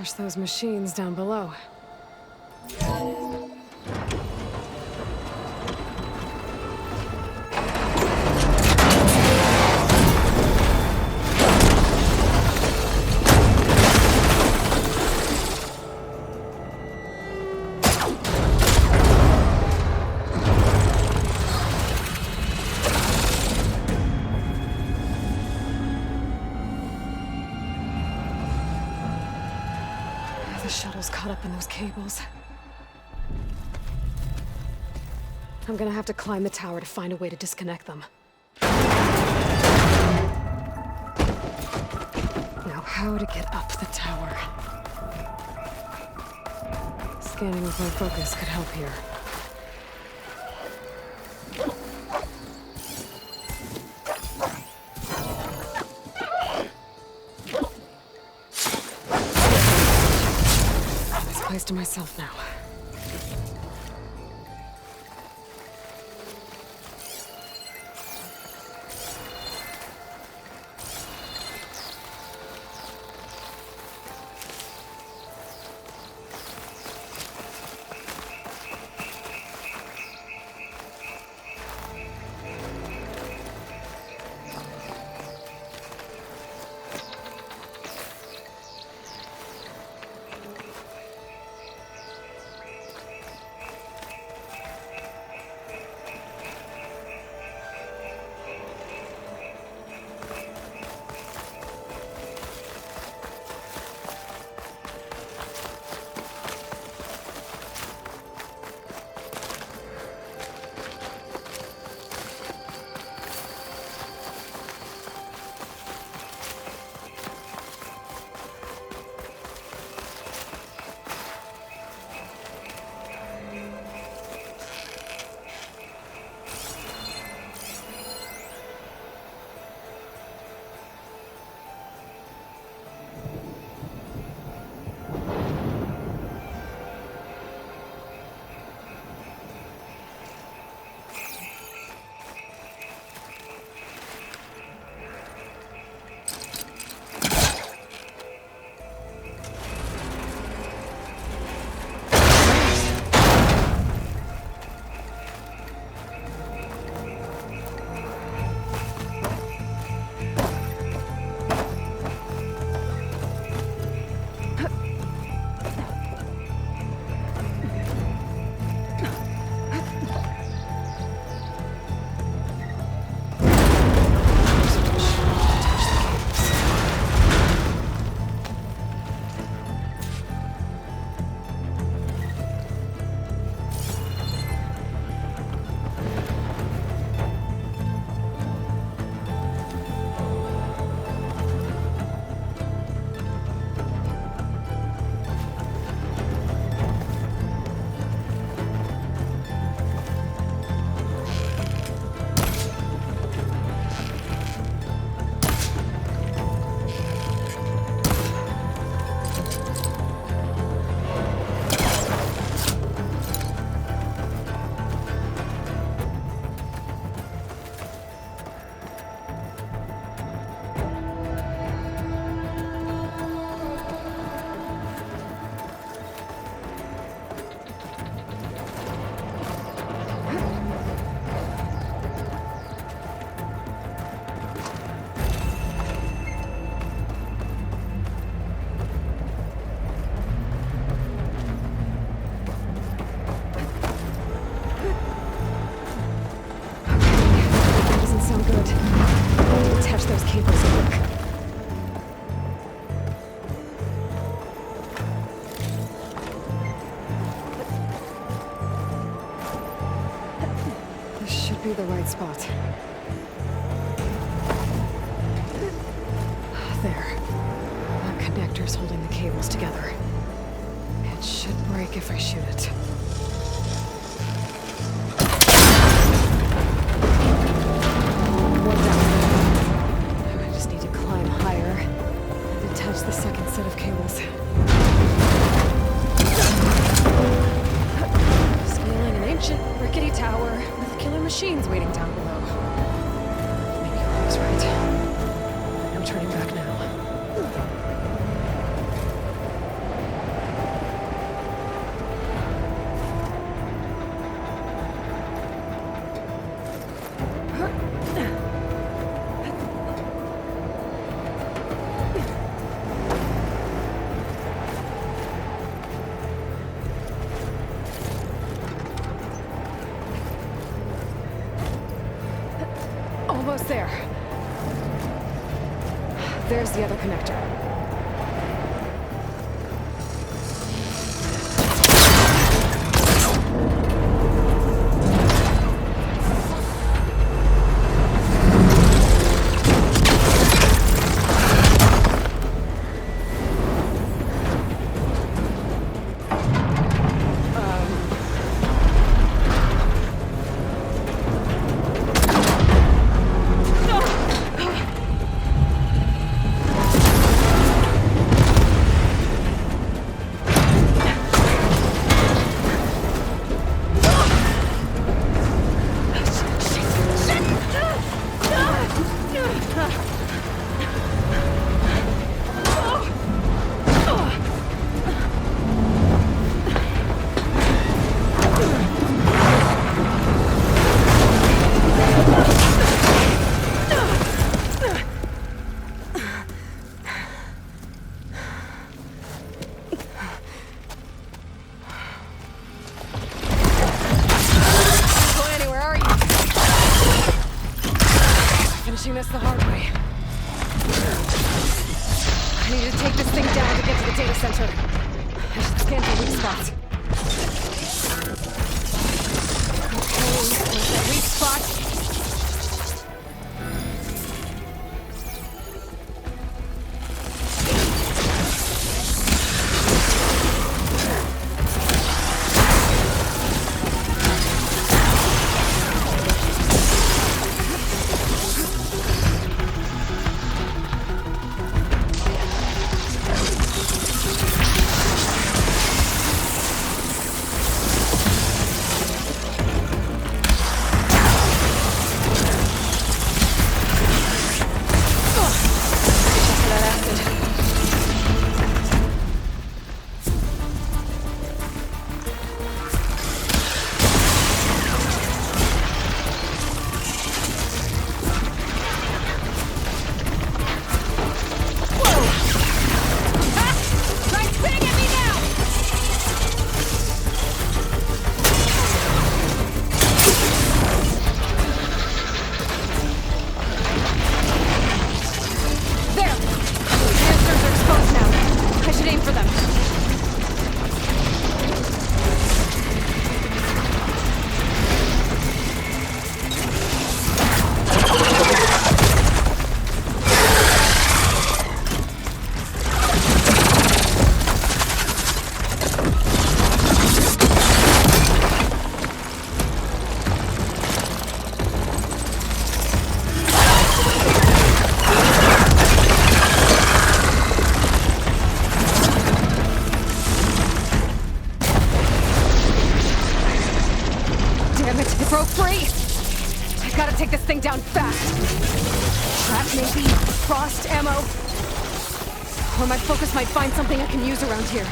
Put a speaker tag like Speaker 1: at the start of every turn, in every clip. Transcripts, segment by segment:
Speaker 1: Crush those machines down below. The shuttle's caught up in those cables. I'm gonna have to climb the tower to find a way to disconnect them. Now, how to get up the tower? Scanning with my focus could help here. This place to myself now. Be the right spot. There. That connector's holding the cables together. It should break if I shoot it. One down. Now I just need to climb higher and detach the second set of cables. Scaling an ancient, rickety tower with killer machines waiting down below. Maybe I was right. No turning back now. there. There's the other connector. Finishing this the hard way. I need to take this thing down to get to the data center. I should scan for weak spots. Okay, where's that weak spot? Broke free! I gotta take this thing down fast. Trap maybe? Frost ammo? Or my focus might find something I can use around here.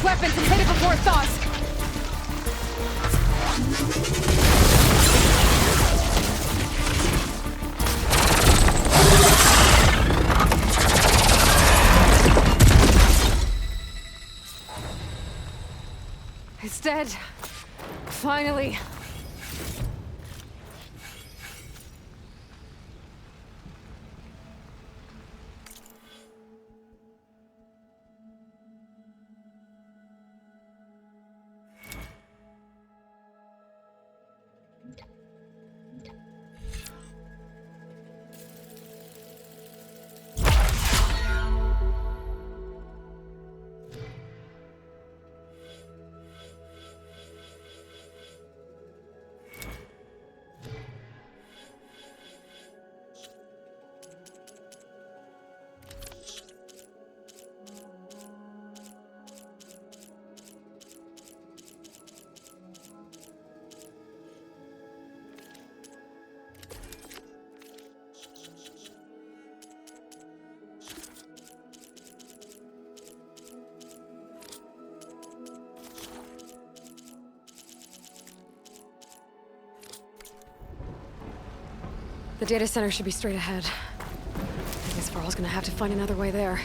Speaker 1: Weapons and hit it before it thaws. It's dead. Finally. The data center should be straight ahead. I guess Varl's gonna have to find another way there.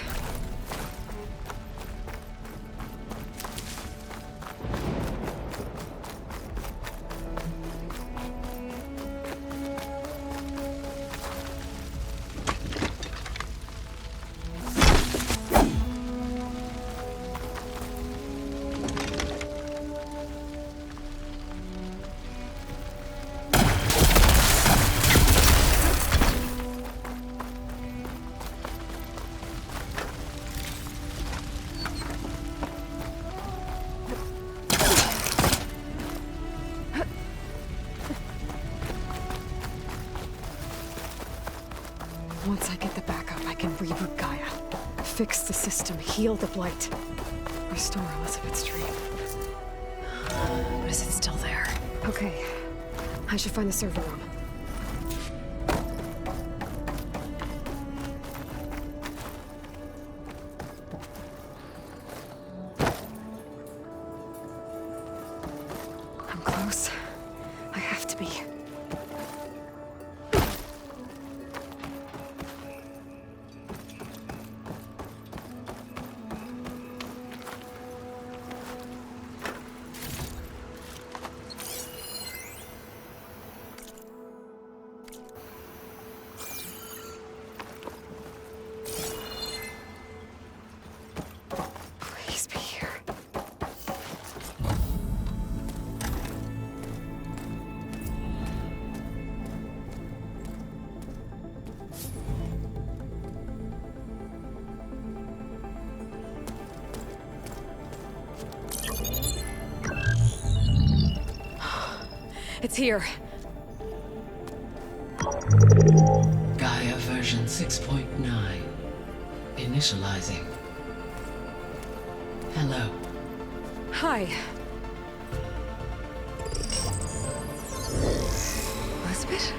Speaker 1: Once I get the backup, I can reboot Gaia. Fix the system, heal the Blight. Restore Elizabeth's dream. But is it still there? Okay. I should find the server room. I'm close. I have to be. Please be here. It's here.
Speaker 2: Gaia version 6.9. Initializing. Hello.
Speaker 1: Hi. Elizabeth?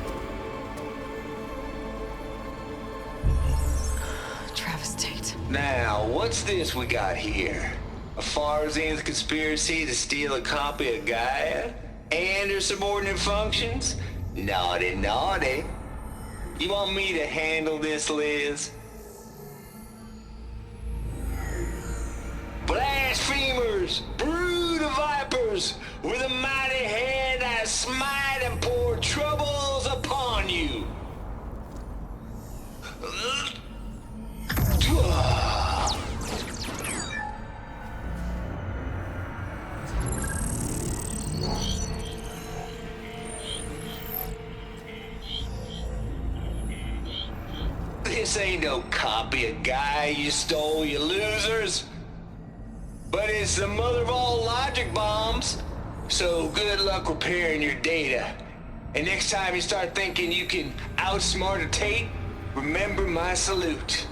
Speaker 1: Travis Tate.
Speaker 3: Now, what's this we got here? A Farzian's conspiracy to steal a copy of Gaia? And her subordinate functions? Naughty, naughty. You want me to handle this, Liz? Blasphemers! Brood of vipers! With a mighty hand I smite and pour troubles upon you! This ain't no copy of Gaia you stole, you losers. But it's the mother of all logic bombs. So good luck repairing your data. And next time you start thinking you can outsmart a Tate, remember my salute.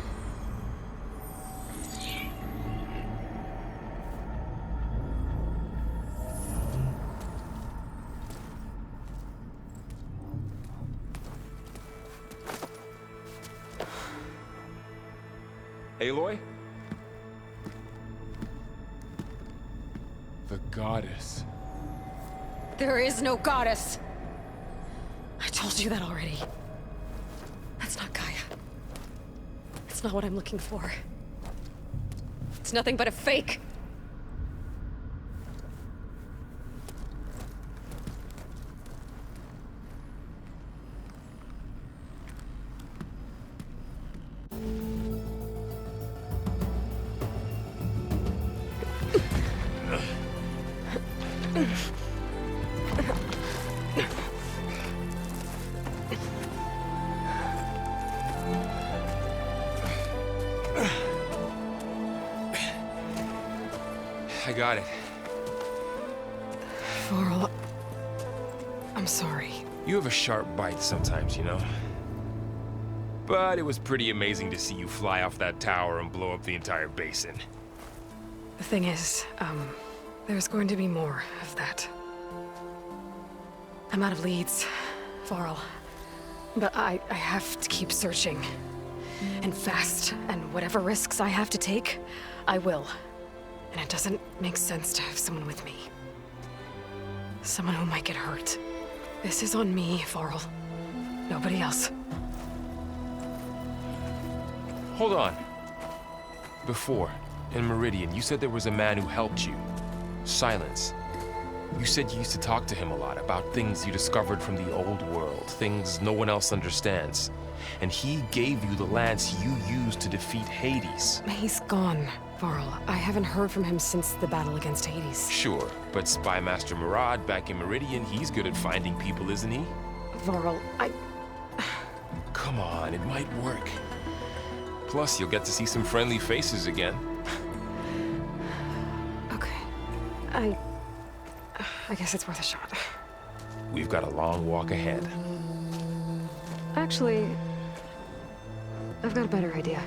Speaker 4: Aloy? The goddess.
Speaker 1: There is no goddess. I told you that already. That's not Gaia. It's not what I'm looking for. It's nothing but a fake.
Speaker 4: I got it.
Speaker 1: Varl, I'm sorry.
Speaker 4: You have a sharp bite sometimes, you know? But it was pretty amazing to see you fly off that tower and blow up the entire basin.
Speaker 1: The thing is, there's going to be more of that. I'm out of leads, Varl. But I have to keep searching. And fast, and whatever risks I have to take, I will. And it doesn't make sense to have someone with me. Someone who might get hurt. This is on me, Varl. Nobody else.
Speaker 4: Hold on. Before, in Meridian, you said there was a man who helped you. Silence. You said you used to talk to him a lot about things you discovered from the old world, things no one else understands. And he gave you the lance you used to defeat Hades.
Speaker 1: He's gone, Varl. I haven't heard from him since the battle against Hades.
Speaker 4: Sure, but Spy Master Murad back in Meridian, he's good at finding people, isn't he?
Speaker 1: Varl,
Speaker 4: Come on, it might work. Plus, you'll get to see some friendly faces again.
Speaker 1: Okay. I guess it's worth a shot.
Speaker 4: We've got a long walk ahead.
Speaker 1: Actually, I've got a better idea.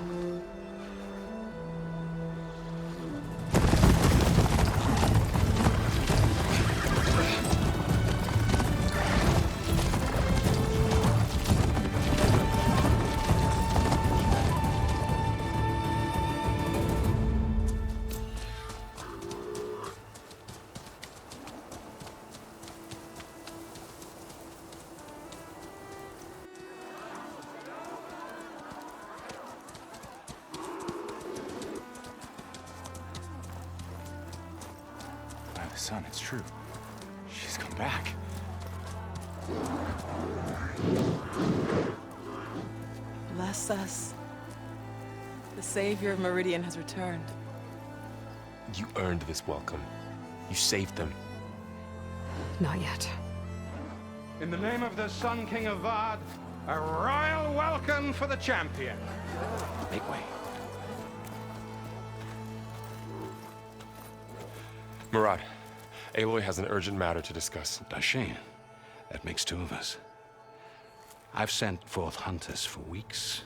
Speaker 5: Son, it's true. She's come back.
Speaker 6: Bless us. The savior of Meridian has returned.
Speaker 4: You earned this welcome. You saved them.
Speaker 1: Not yet.
Speaker 7: In the name of the Sun King of Vard, a royal welcome for the champion.
Speaker 5: Make way.
Speaker 4: Murad, Aloy has an urgent matter to discuss.
Speaker 5: Does she? That makes two of us. I've sent forth hunters for weeks.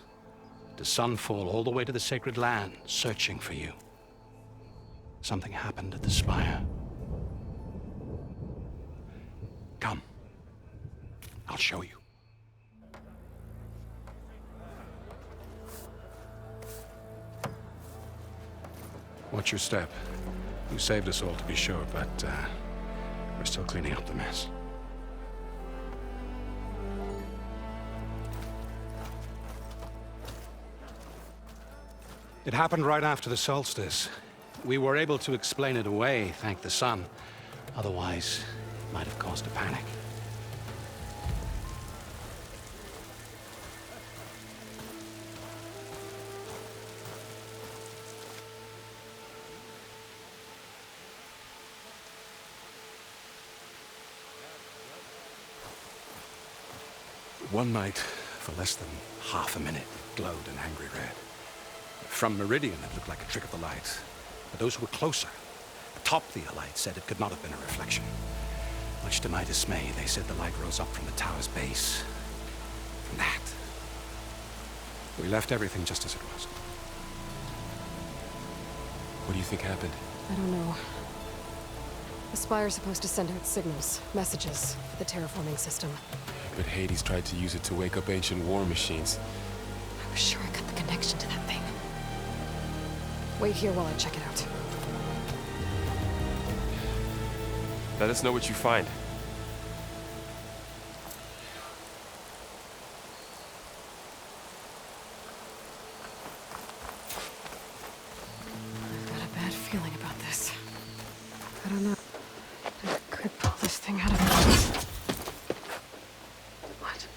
Speaker 5: To Sunfall all the way to the Sacred Land, searching for you. Something happened at the Spire. Come. I'll show you. Watch your step. You saved us all, to be sure, but we're still cleaning up the mess. It happened right after the solstice. We were able to explain it away, thank the sun. Otherwise, it might have caused a panic. One night, for less than half a minute, it glowed an angry red. From Meridian, it looked like a trick of the light. But those who were closer, atop the light, said it could not have been a reflection. Much to my dismay, they said the light rose up from the tower's base. From that. We left everything just as it was.
Speaker 4: What do you think happened?
Speaker 1: I don't know. The Spire's supposed to send out signals, messages, for the terraforming system.
Speaker 4: But Hades tried to use it to wake up ancient war machines.
Speaker 1: I was sure I got the connection to that thing. Wait here while I check it out.
Speaker 4: Let us know what you find.
Speaker 1: I've got a bad feeling about this. I don't know. I could pull this thing out of me. What?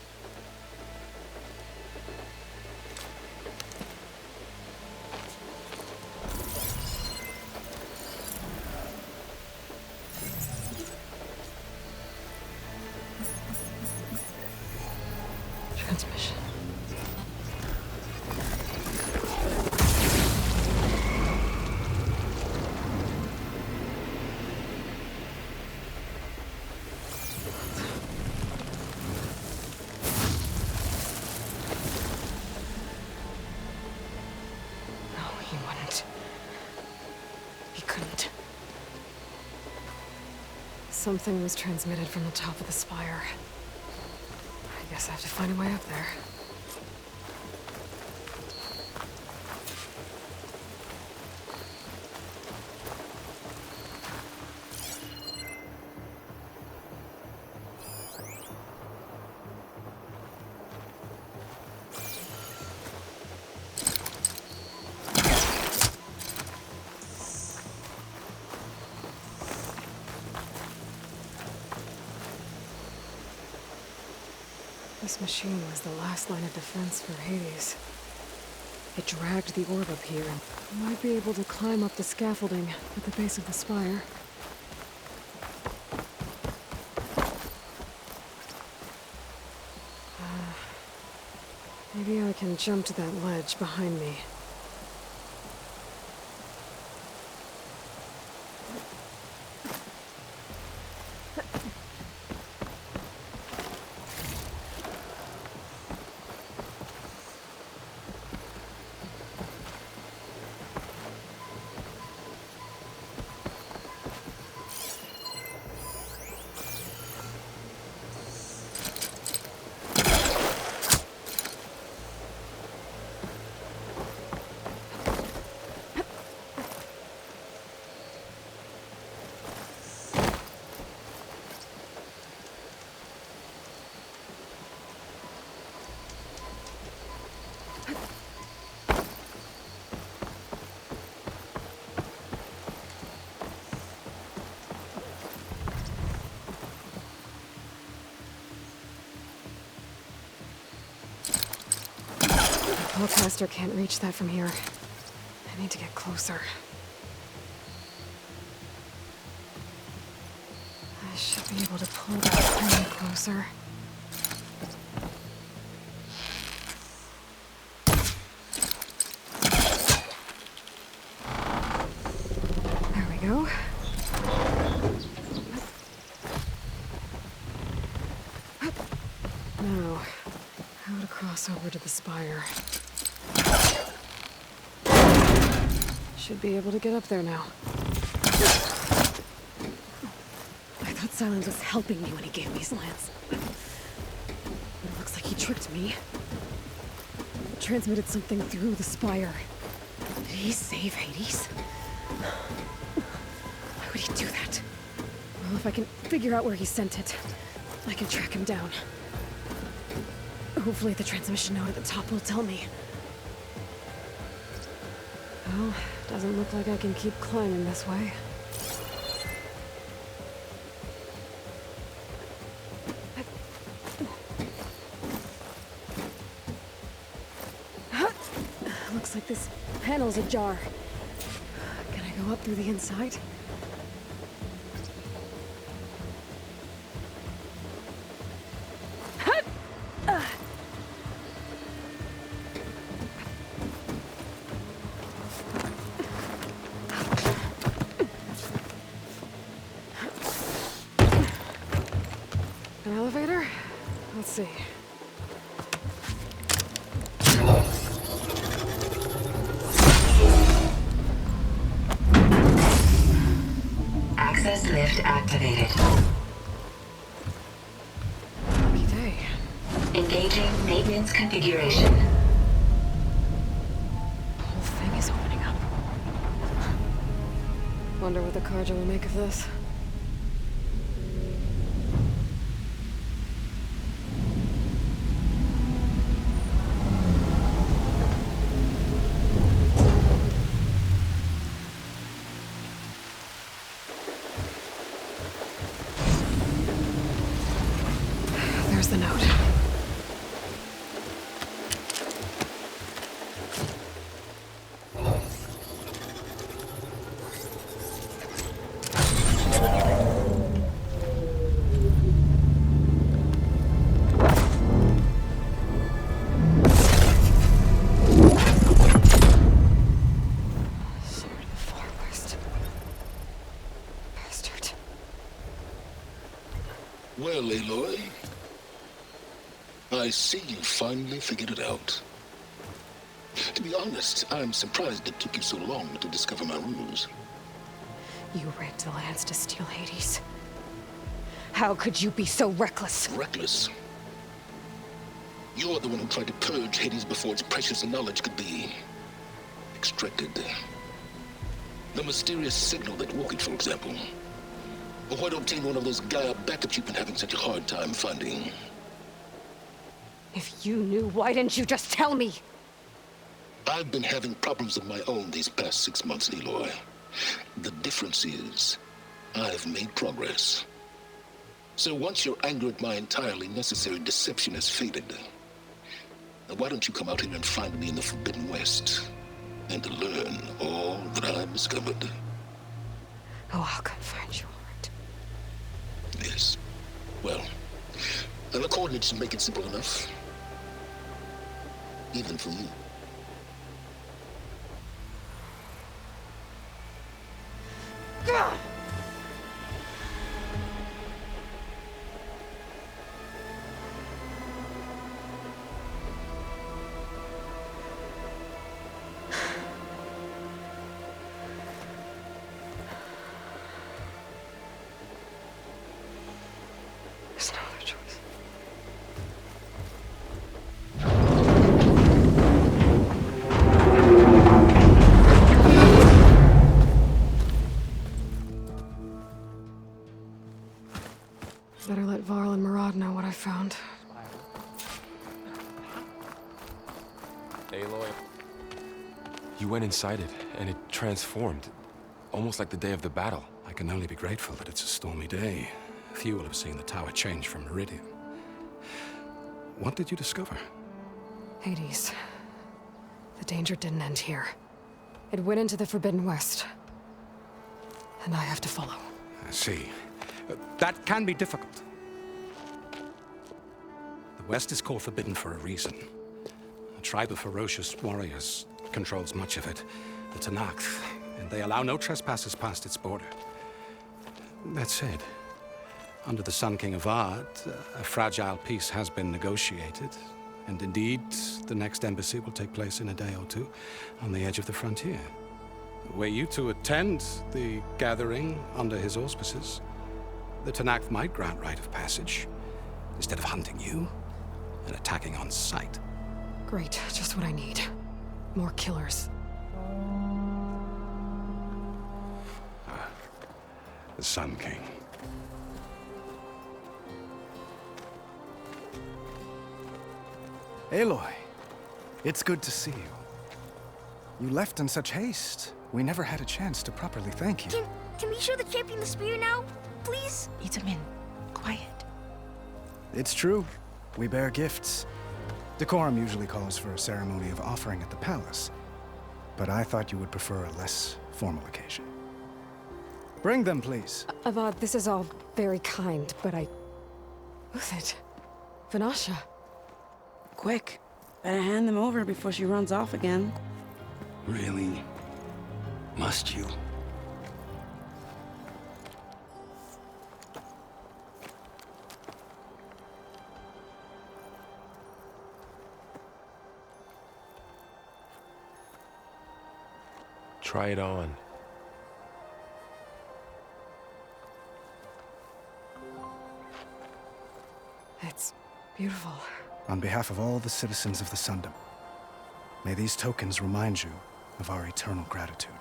Speaker 1: Transmission. No, he wouldn't. He couldn't. Something was transmitted from the top of the spire. I guess I have to find a way up there. This machine was the last line of defense for Hades. It dragged the orb up here. I might be able to climb up the scaffolding at the base of the spire. Maybe I can jump to that ledge behind me. The Hellcaster can't reach that from here. I need to get closer. I should be able to pull that thing closer. There we go. Now, how to cross over to the spire. Should be able to get up there now. I thought Silence was helping me when he gave me his lance. But it looks like he tricked me. Transmitted something through the spire. Did he save Hades? Why would he do that? Well, if I can figure out where he sent it, I can track him down. Hopefully the transmission node at the top will tell me. Well, doesn't look like I can keep climbing this way. Looks like this panel's ajar. Can I go up through the inside? An elevator? Let's see.
Speaker 8: Access lift activated.
Speaker 1: Lucky day.
Speaker 8: Engaging maintenance configuration.
Speaker 1: The whole thing is opening up. Wonder what the Carja will make of this. There's the note. Sword of the Far West. Bastard.
Speaker 9: Well, Aloy, I see you finally figured it out. To be honest, I'm surprised it took you so long to discover my ruse.
Speaker 1: You rigged the lance to steal Hades. How could you be so reckless?
Speaker 9: Reckless? You're the one who tried to purge Hades before its precious knowledge could be extracted. The mysterious signal that woke it, for example. Or why to obtain one of those Gaia backups you've been having such a hard time finding.
Speaker 1: If you knew, why didn't you just tell me?
Speaker 9: I've been having problems of my own these past 6 months, Aloy. The difference is, I've made progress. So once your anger at my entirely necessary deception has faded, now why don't you come out here and find me in the Forbidden West and learn all that I've discovered?
Speaker 1: Oh, I'll come find you, all right.
Speaker 9: Yes. Well, and the coordinates make it simple enough. Even for you.
Speaker 1: Gah! There's no other choice. Better let Varl and Murad know what I found.
Speaker 4: Aloy. You went inside it, and it transformed. Almost like the day of the battle.
Speaker 5: I can only be grateful that it's a stormy day. Few will have seen the tower change from Meridian. What did you discover?
Speaker 1: Hades. The danger didn't end here. It went into the Forbidden West. And I have to follow.
Speaker 5: I see. That can be difficult. The West is called Forbidden for a reason. A tribe of ferocious warriors controls much of it, the Tanakh, and they allow no trespassers past its border. That said, under the Sun King of Ard, a fragile peace has been negotiated, and indeed, the next embassy will take place in a day or two on the edge of the frontier. Were you to attend the gathering under his auspices, the Tanakh might grant right of passage, instead of hunting you and attacking on sight.
Speaker 1: Great, just what I need. More killers.
Speaker 5: The Sun King.
Speaker 10: Aloy, it's good to see you. You left in such haste. We never had a chance to properly thank you.
Speaker 11: Can we show the champion the spear now, please? Itamin, quiet.
Speaker 10: It's true. We bear gifts. Decorum usually calls for a ceremony of offering at the palace. But I thought you would prefer a less formal occasion. Bring them, please.
Speaker 1: Avad, this is all very kind, but Who's it? Vanasha.
Speaker 12: Quick. Better hand them over before she runs off again.
Speaker 5: Really? Must you?
Speaker 4: Try it on.
Speaker 1: It's beautiful.
Speaker 10: On behalf of all the citizens of the Sundom, may these tokens remind you of our eternal gratitude.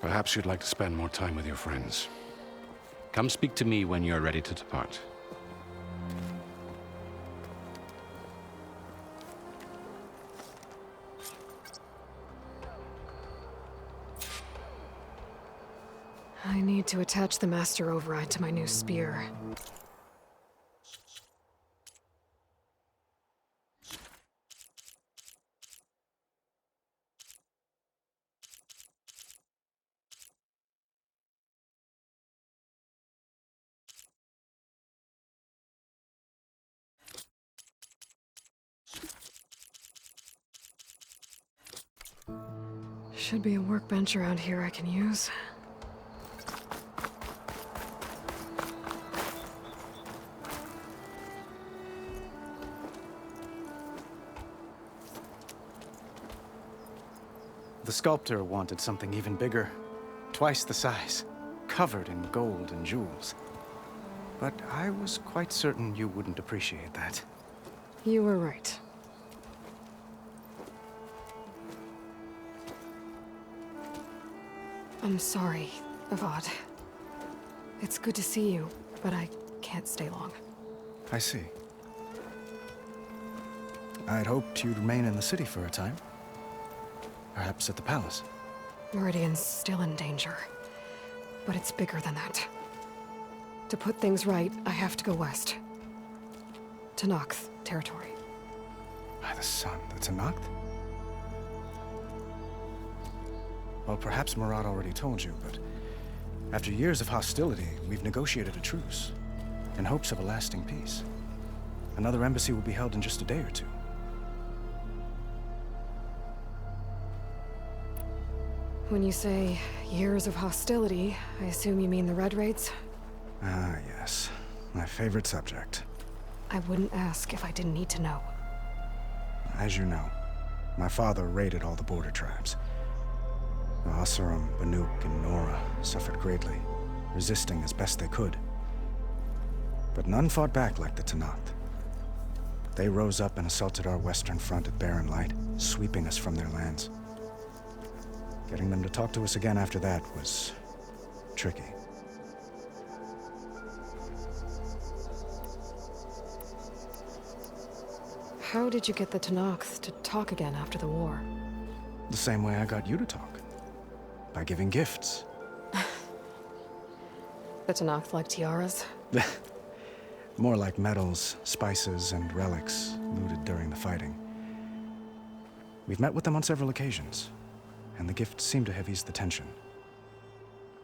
Speaker 5: Perhaps you'd like to spend more time with your friends. Come speak to me when you're ready to depart.
Speaker 1: I need to attach the Master Override to my new spear. Should be a workbench around here I can use.
Speaker 10: The sculptor wanted something even bigger, twice the size, covered in gold and jewels. But I was quite certain you wouldn't appreciate that.
Speaker 1: You were right. I'm sorry, Avad. It's good to see you, but I can't stay long.
Speaker 10: I see. I'd hoped you'd remain in the city for a time. Perhaps at the palace.
Speaker 1: Meridian's still in danger. But it's bigger than that. To put things right, I have to go west. To Nox territory.
Speaker 10: By the sun, that's a Noct? Well, perhaps Murad already told you, but after years of hostility, we've negotiated a truce, in hopes of a lasting peace. Another embassy will be held in just a day or two.
Speaker 1: When you say years of hostility, I assume you mean the Red Raids?
Speaker 10: Ah, yes. My favorite subject.
Speaker 1: I wouldn't ask if I didn't need to know.
Speaker 10: As you know, my father raided all the border tribes. The Asurum, Banuk, and Nora suffered greatly, resisting as best they could. But none fought back like the Tenakth. They rose up and assaulted our western front at Barren Light, sweeping us from their lands. Getting them to talk to us again after that was tricky.
Speaker 1: How did you get the Tenakth to talk again after the war?
Speaker 10: The same way I got you to talk. By giving gifts.
Speaker 1: The Tenakth like tiaras?
Speaker 10: More like medals, spices, and relics looted during the fighting. We've met with them on several occasions, and the gifts seem to have eased the tension.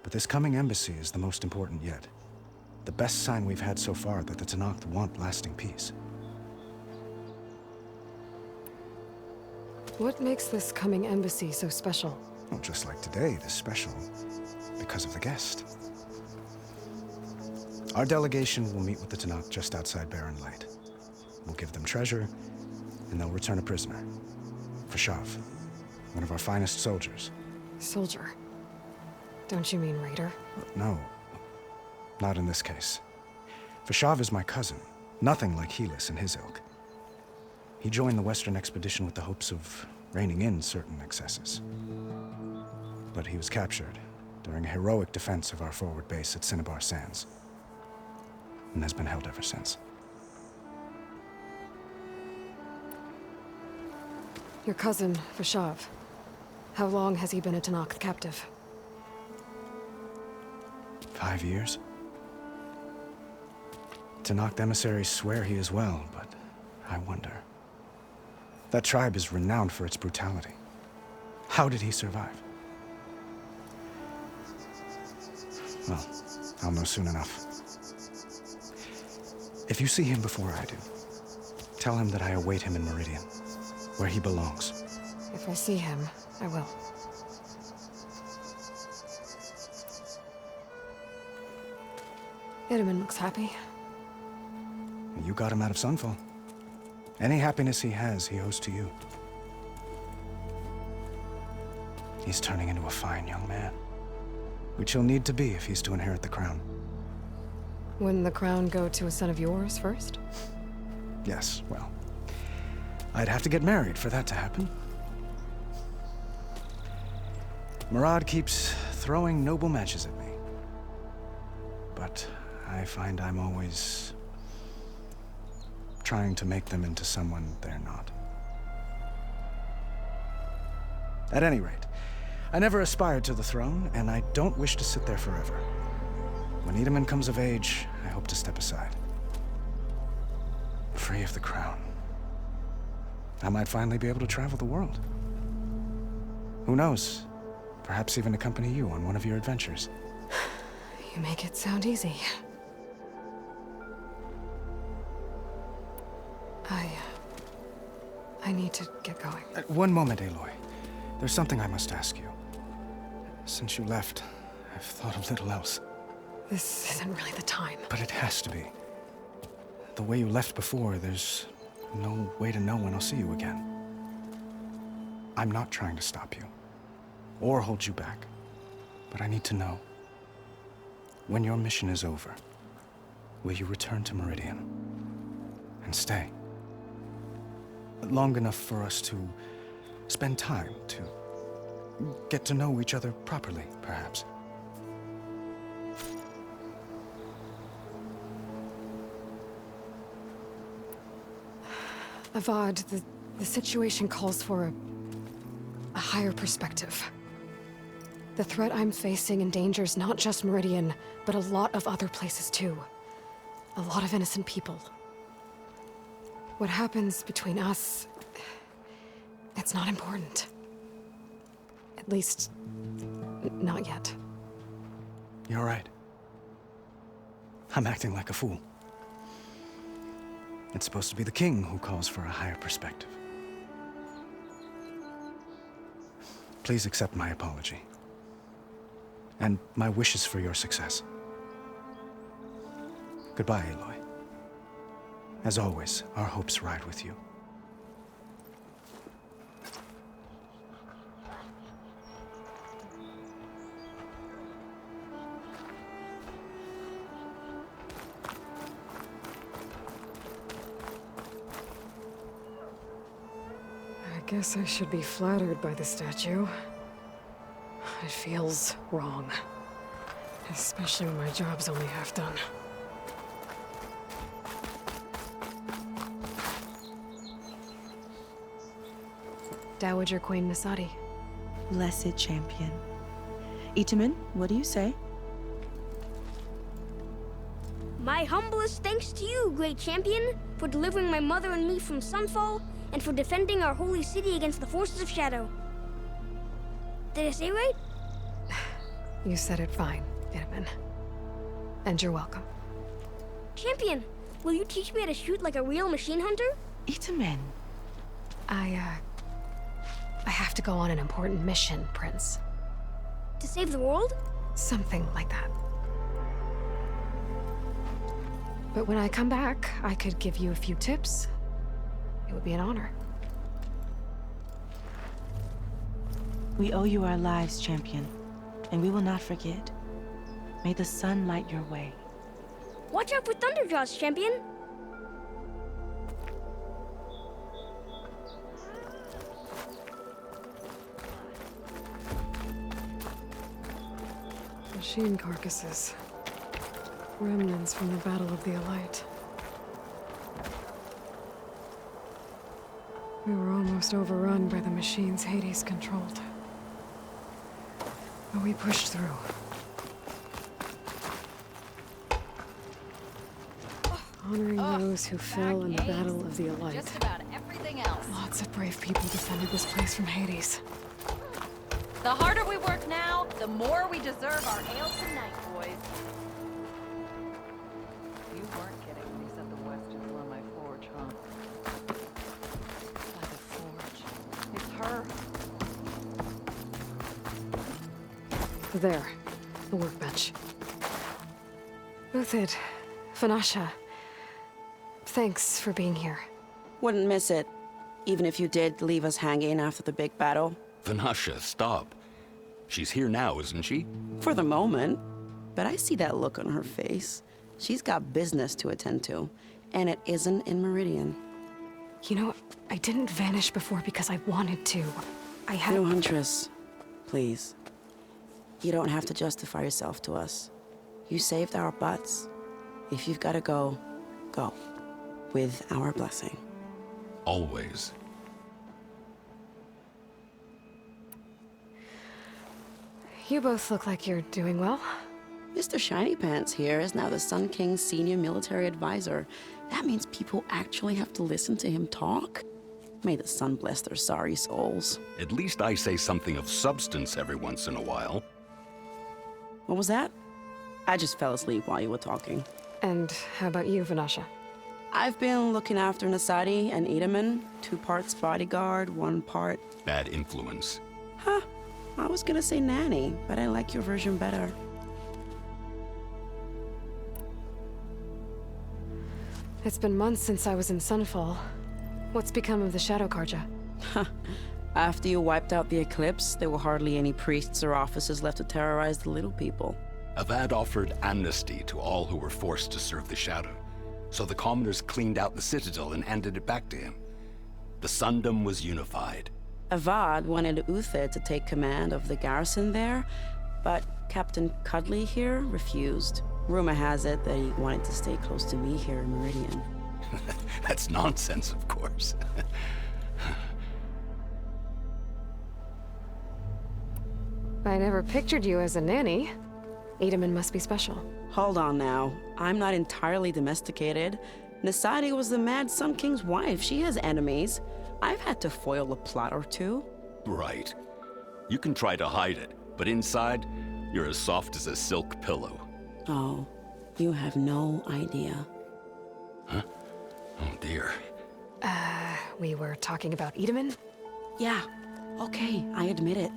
Speaker 10: But this coming embassy is the most important yet. The best sign we've had so far that the Tenakth want lasting peace.
Speaker 1: What makes this coming embassy so special?
Speaker 10: Well, just like today, it is special because of the guest. Our delegation will meet with the Tenakth just outside Barren Light. We'll give them treasure, and they'll return a prisoner. Fashav, one of our finest soldiers.
Speaker 1: Soldier? Don't you mean raider?
Speaker 10: No, not in this case. Fashav is my cousin, nothing like Helis and his ilk. He joined the Western expedition with the hopes of reining in certain excesses. But he was captured during a heroic defense of our forward base at Cinnabar Sands, and has been held ever since.
Speaker 1: Your cousin, Fashav. How long has he been a Tenakth captive?
Speaker 10: 5 years. Tenakth emissaries swear he is well, but I wonder. That tribe is renowned for its brutality. How did he survive? Well, I'll know soon enough. If you see him before I do, tell him that I await him in Meridian, where he belongs.
Speaker 1: If I see him, I will. Animus looks happy.
Speaker 10: You got him out of Sunfall. Any happiness he has, he owes to you. He's turning into a fine young man, which he'll need to be if he's to inherit the crown.
Speaker 1: Wouldn't the crown go to a son of yours first?
Speaker 10: Yes, well, I'd have to get married for that to happen. Murad keeps throwing noble matches at me. But I find I'm always trying to make them into someone they're not. At any rate, I never aspired to the throne, and I don't wish to sit there forever. When Edaman comes of age, I hope to step aside. Free of the crown. I might finally be able to travel the world. Who knows? Perhaps even accompany you on one of your adventures.
Speaker 1: You make it sound easy. I need to get going.
Speaker 10: One moment, Aloy. There's something I must ask you. Since you left, I've thought of little else.
Speaker 1: This isn't really the time.
Speaker 10: But it has to be. The way you left before, there's no way to know when I'll see you again. I'm not trying to stop you, or hold you back. But I need to know. When your mission is over, will you return to Meridian? And stay? Long enough for us to spend time, to get to know each other properly, perhaps.
Speaker 1: Avad, the The situation calls for a higher perspective. The threat I'm facing endangers not just Meridian, but a lot of other places too. A lot of innocent people. What happens between us, it's not important. At least, not yet.
Speaker 10: You're right. I'm acting like a fool. It's supposed to be the king who calls for a higher perspective. Please accept my apology. And my wishes for your success. Goodbye, Aloy. As always, our hopes ride with you.
Speaker 1: I guess I should be flattered by the statue. It feels wrong. Especially when my job's only half done. Dowager Queen Masadi.
Speaker 12: Blessed champion. Itamen, what do you say?
Speaker 11: My humblest thanks to you, great champion, for delivering my mother and me from Sunfall, and for defending our holy city against the forces of Shadow. Did I say right?
Speaker 1: You said it fine, Animus. And you're welcome.
Speaker 11: Champion, will you teach me how to shoot like a real machine hunter?
Speaker 12: Itamen.
Speaker 1: I have to go on an important mission, Prince.
Speaker 11: To save the world?
Speaker 1: Something like that. But when I come back, I could give you a few tips. It would be an honor.
Speaker 12: We owe you our lives, champion, and we will not forget. May the sun light your way.
Speaker 11: Watch out for Thunderjaws, champion!
Speaker 1: Machine carcasses. Remnants from the Battle of the Elite. We were almost overrun by the machines Hades controlled. But we pushed through. Honoring those who fell in the Battle of the Elite.
Speaker 13: Just about everything else.
Speaker 1: Lots of brave people defended this place from Hades.
Speaker 13: The harder we work now, the more we deserve our ale tonight, boys. You weren't kidding when you said the West is on my forge, huh? By the forge. It's her.
Speaker 1: There, the workbench. Uthid, Vanasha, thanks for being here.
Speaker 12: Wouldn't miss it, even if you did leave us hanging after the big battle.
Speaker 5: Vanasha, stop. She's here now, isn't she?
Speaker 12: For the moment. But I see that look on her face. She's got business to attend to, and it isn't in Meridian.
Speaker 1: You know, I didn't vanish before because I wanted to. I had...
Speaker 12: No, Huntress. Please. You don't have to justify yourself to us. You saved our butts. If you've got to go, go. With our blessing.
Speaker 5: Always.
Speaker 1: You both look like you're doing well.
Speaker 12: Mr. Shiny Pants here is now the Sun King's senior military advisor. That means people actually have to listen to him talk. May the sun bless their sorry souls.
Speaker 5: At least I say something of substance every once in a while.
Speaker 12: What was that? I just fell asleep while you were talking.
Speaker 1: And how about you, Vanasha?
Speaker 12: I've been looking after Nasadi and Itamen. 2 parts bodyguard, 1 part...
Speaker 5: Bad influence.
Speaker 12: Huh. I was gonna say nanny, but I like your version better.
Speaker 1: It's been months since I was in Sunfall. What's become of the Shadow Karja?
Speaker 12: After you wiped out the Eclipse, there were hardly any priests or officers left to terrorize the little people.
Speaker 5: Avad offered amnesty to all who were forced to serve the Shadow. So the commoners cleaned out the Citadel and handed it back to him. The Sundom was unified.
Speaker 12: Avad wanted Uthid to take command of the garrison there, but Captain Cudley here refused. Rumor has it that he wanted to stay close to me here in Meridian.
Speaker 5: That's nonsense, of course.
Speaker 1: I never pictured you as a nanny. Edaman must be special.
Speaker 12: Hold on now. I'm not entirely domesticated. Nasadi was the Mad Sun King's wife. She has enemies. I've had to foil a plot or two.
Speaker 14: Right. You can try to hide it, but inside, you're as soft as a silk pillow.
Speaker 12: Oh, you have no idea.
Speaker 14: Huh? Oh dear.
Speaker 1: We were talking about Edaman?
Speaker 12: Yeah, okay, I admit it.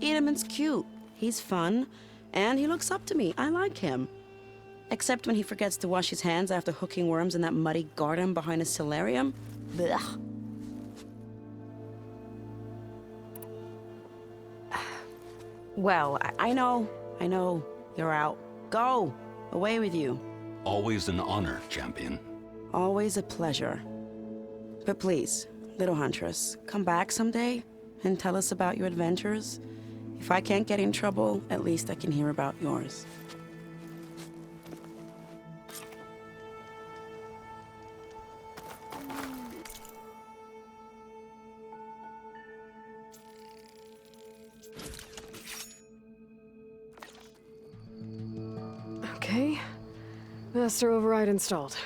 Speaker 12: Edaman's cute. He's fun, and he looks up to me. I like him. Except when he forgets to wash his hands after hooking worms in that muddy garden behind his solarium. Blech.
Speaker 1: Well,
Speaker 12: I know. You're out. Go! Away with you.
Speaker 14: Always an honor, champion.
Speaker 12: Always a pleasure. But please, little huntress, come back someday and tell us about your adventures. If I can't get in trouble, at least I can hear about yours.
Speaker 1: Okay. Master override installed.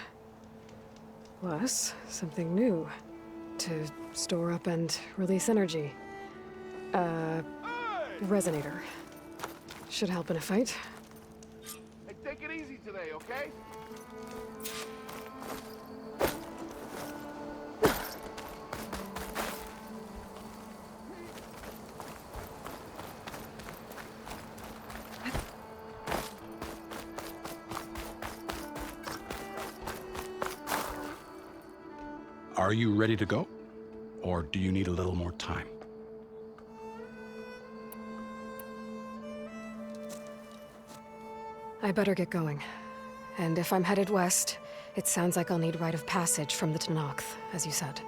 Speaker 1: Plus, something new. To store up and release energy. Resonator. Should help in a fight.
Speaker 7: Hey, take it easy today, okay?
Speaker 5: Are you ready to go? Or do you need a little more time?
Speaker 1: I better get going. And if I'm headed west, it sounds like I'll need rite of passage from the Tenakth, as you said.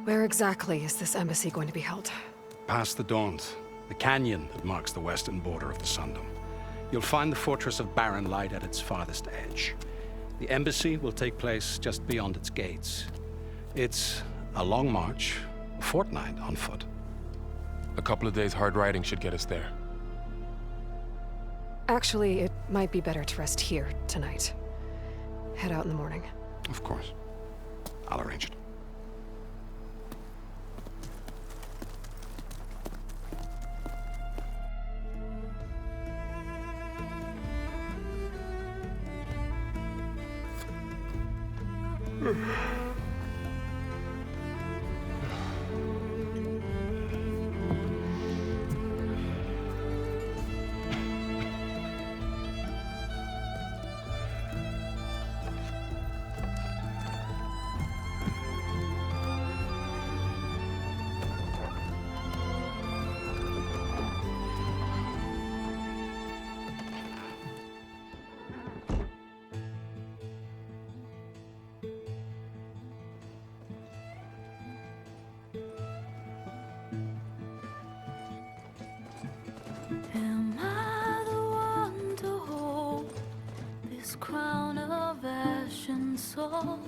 Speaker 1: Where exactly is this embassy going to be held?
Speaker 5: Past the Daunt, the canyon that marks the western border of the Sundom. You'll find the fortress of Barren Light at its farthest edge. The embassy will take place just beyond its gates. It's a long march, a fortnight on foot.
Speaker 4: A couple of days hard riding should get us there.
Speaker 1: Actually, it might be better to rest here tonight. Head out in the morning.
Speaker 5: Of course. I'll arrange it.
Speaker 15: Am I the one to hold this crown of ash and salt?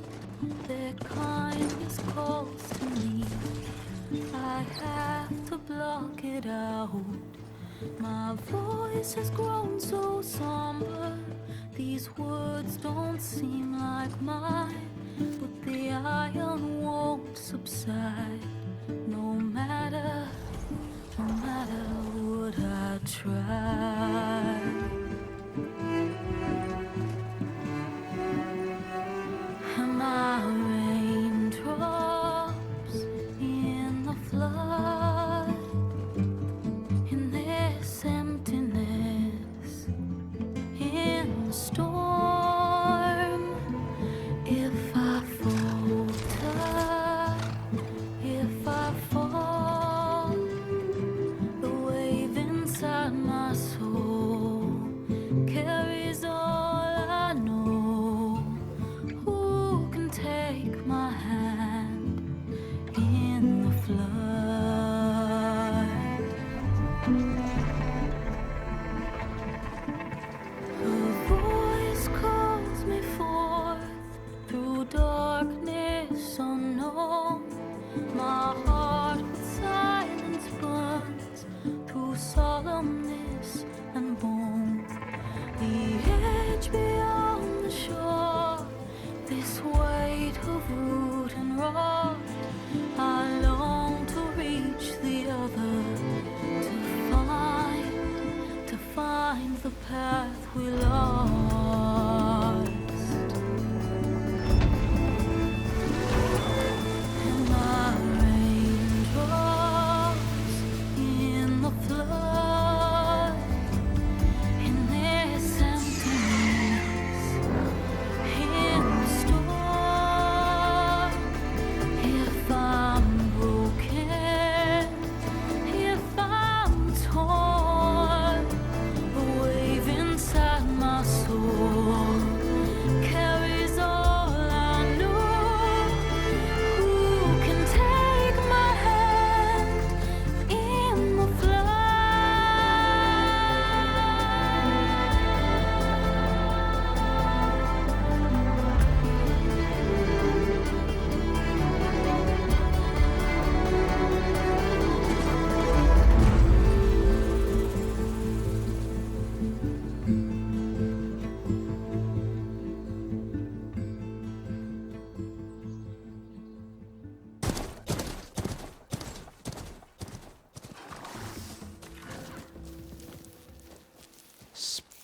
Speaker 15: Their kindness calls to me. I have to block it out. My voice has grown so somber. These words don't seem like mine, but the iron won't subside. No matter what I try. Am I raindrops in the flood? In this emptiness, in the storm. If I falter, if I fall, the wave inside my soul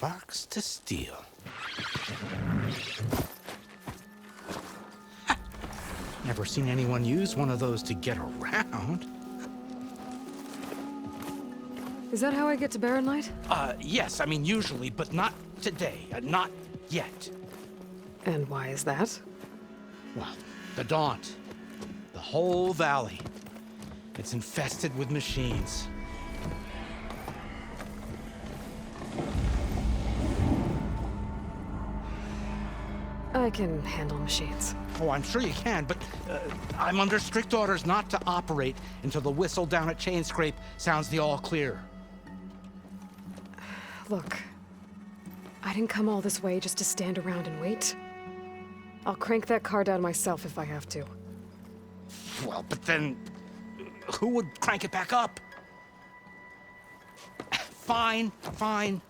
Speaker 16: sparks to steel. Never seen anyone use one of those to get around.
Speaker 1: Is that how I get to Barren Light?
Speaker 16: Yes, I mean usually, but not today. Not yet.
Speaker 1: And why is that?
Speaker 16: Well, the Daunt. The whole valley. It's infested with machines.
Speaker 1: I can handle machines.
Speaker 16: Oh, I'm sure you can, but I'm under strict orders not to operate until the whistle down at Chainscrape sounds the all clear.
Speaker 1: Look, I didn't come all this way just to stand around and wait. I'll crank that car down myself if I have to.
Speaker 16: Well, but then who would crank it back up? Fine, fine.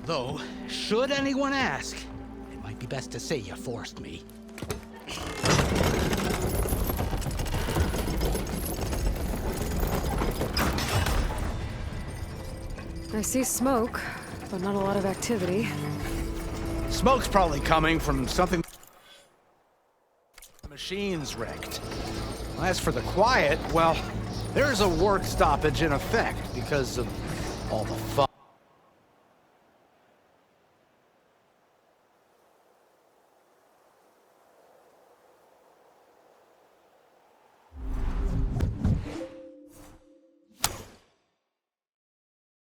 Speaker 16: Though, should anyone ask, it might be best to say you forced me.
Speaker 1: I see smoke, but not a lot of activity.
Speaker 16: Smoke's probably coming from something the machine's wrecked. As for the quiet, well, there's a work stoppage in effect because of all the fun